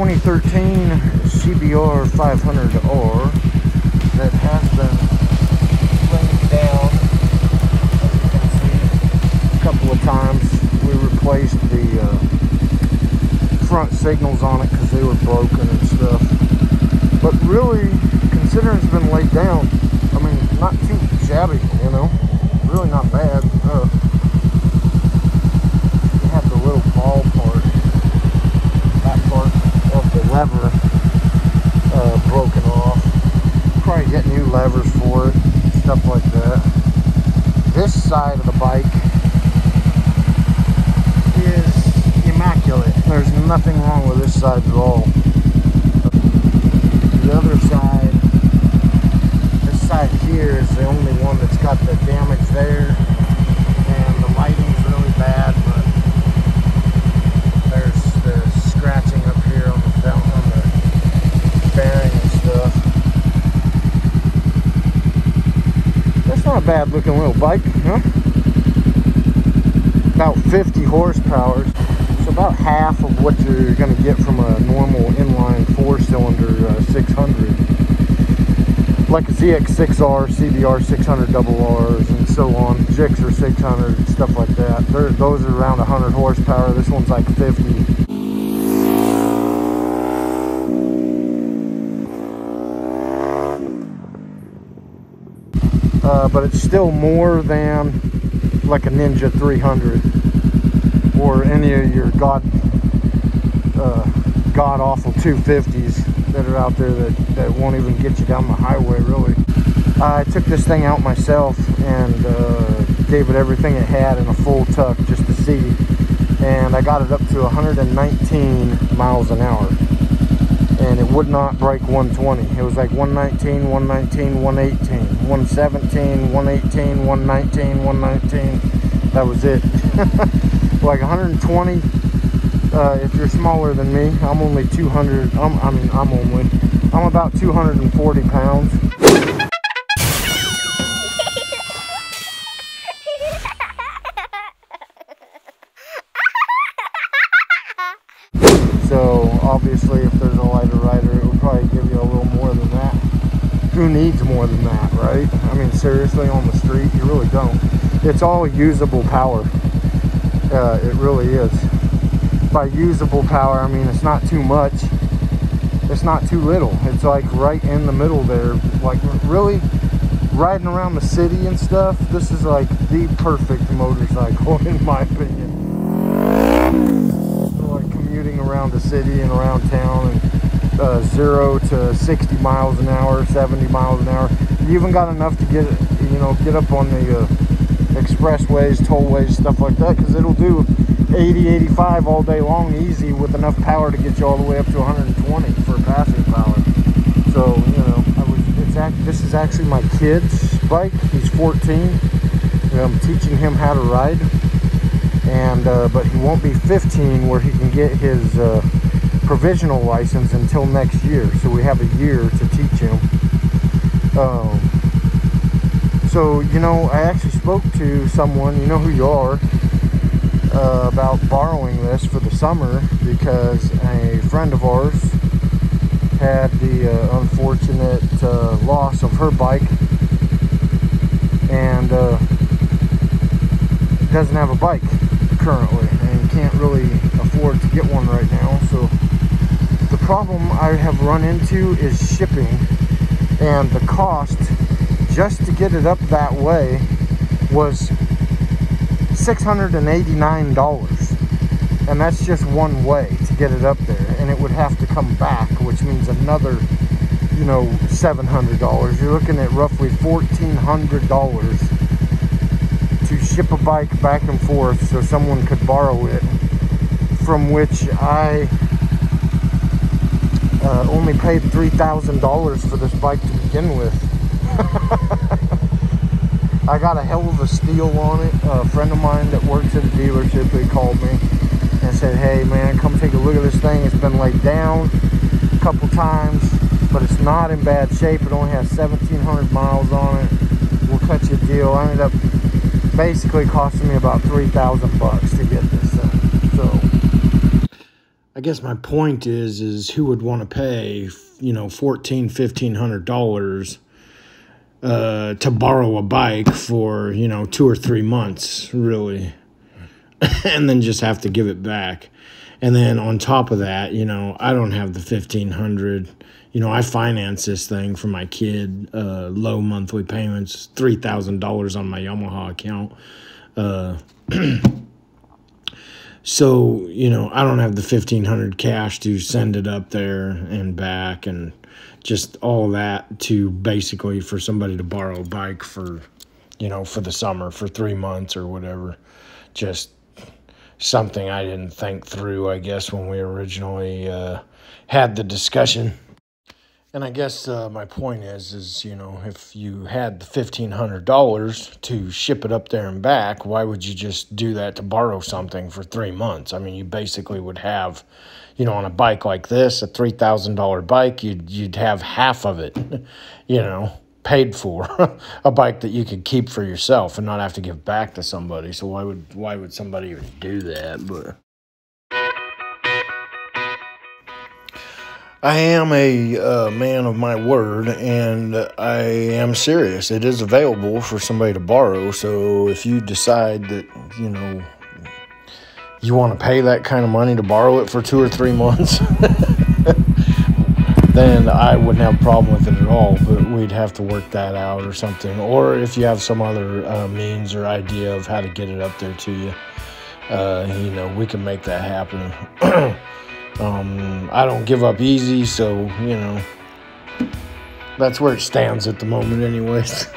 2013 CBR500R that has been laying down, as you can see, a couple of times. We replaced the front signals on it because they were broken and stuff. But really, considering it's been laid down, I mean, not too shabby, you know, really not bad. We have the little ball part, that part of the lever broken off. Probably get new levers for it, stuff like that. This side of the bike is immaculate. There's nothing wrong with this side at all. The other side, this side here is the only one that's got the damage there, and the lighting's really bad, but there's scratching up here on the bearing and stuff. That's not a bad looking little bike, huh? About 50 horsepower. So about half of what you're going to get from a normal inline 4-cylinder 600. Like a ZX6R, CBR500Rs, and so on. Gixxer 600, stuff like that. Those are around 100 horsepower. This one's like 50. But it's still more than like a Ninja 300 or any of your god-awful 250s that are out there that won't even get you down the highway, really. I took this thing out myself and gave it everything it had in a full tuck just to see, and I got it up to 119 miles an hour, and it would not break 120. It was like 119, 119, 118, 117, 118, 119, 119. That was it. Like 120. If you're smaller than me, I'm only 200. I'm about 240 pounds. So obviously, if there's a lighter rider, it would probably give you a little more than that. Who needs more than that, right? I mean, seriously, on the street, you really don't. It's all usable power. It really is. By usable power, I mean it's not too much, it's not too little. It's like right in the middle there. Like really riding around the city and stuff, this is like the perfect motorcycle in my opinion. So like commuting around the city and around town, and 0 to 60 miles an hour, 70 miles an hour. You even got enough to get up on the expressways, tollways, stuff like that, because it'll do 80, 85 all day long easy with enough power to get you all the way up to 120 for passing power. So, you know, this is actually my kid's bike. He's 14. I'm teaching him how to ride, and but he won't be 15 where he can get his provisional license until next year. So we have a year to teach him. So, you know, I actually spoke to someone, you know who you are, about borrowing this for the summer, because a friend of ours had the unfortunate loss of her bike, and doesn't have a bike currently, and can't really afford to get one right now. So the problem I have run into is shipping, and the cost just to get it up that way was $689, and that's just one way to get it up there, and it would have to come back, which means another, you know, $700. You're looking at roughly $1,400 to ship a bike back and forth so someone could borrow it, from which I only paid $3,000 for this bike to begin with. I got a hell of a steal on it. A friend of mine that works at a dealership, he called me and said, hey man, come take a look at this thing. It's been laid down a couple times, but it's not in bad shape. It only has 1,700 miles on it. We'll cut you a deal. I ended up basically costing me about $3,000 to get this thing. So I guess my point is who would want to pay, $1,400-$1,500 to borrow a bike for, 2 or 3 months, really, and then just have to give it back. And then on top of that, I don't have the $1,500. I finance this thing for my kid, low monthly payments, $3,000 on my Yamaha account. So, I don't have the $1,500 cash to send it up there and back and just all that to basically for somebody to borrow a bike for, for the summer, for 3 months or whatever. Just something I didn't think through, I guess, when we originally had the discussion. And I guess my point is, if you had the $1,500 to ship it up there and back, why would you just do that to borrow something for 3 months? I mean, you basically would have, on a bike like this, a $3,000 bike, you'd have half of it, paid for. A bike that you could keep for yourself and not have to give back to somebody. So why would somebody even do that? But I am a man of my word, and I am serious. It is available for somebody to borrow, so if you decide that, you want to pay that kind of money to borrow it for 2 or 3 months, then I wouldn't have a problem with it at all, but we'd have to work that out or something. Or if you have some other means or idea of how to get it up there to you, we can make that happen. I don't give up easy, so, that's where it stands at the moment anyways.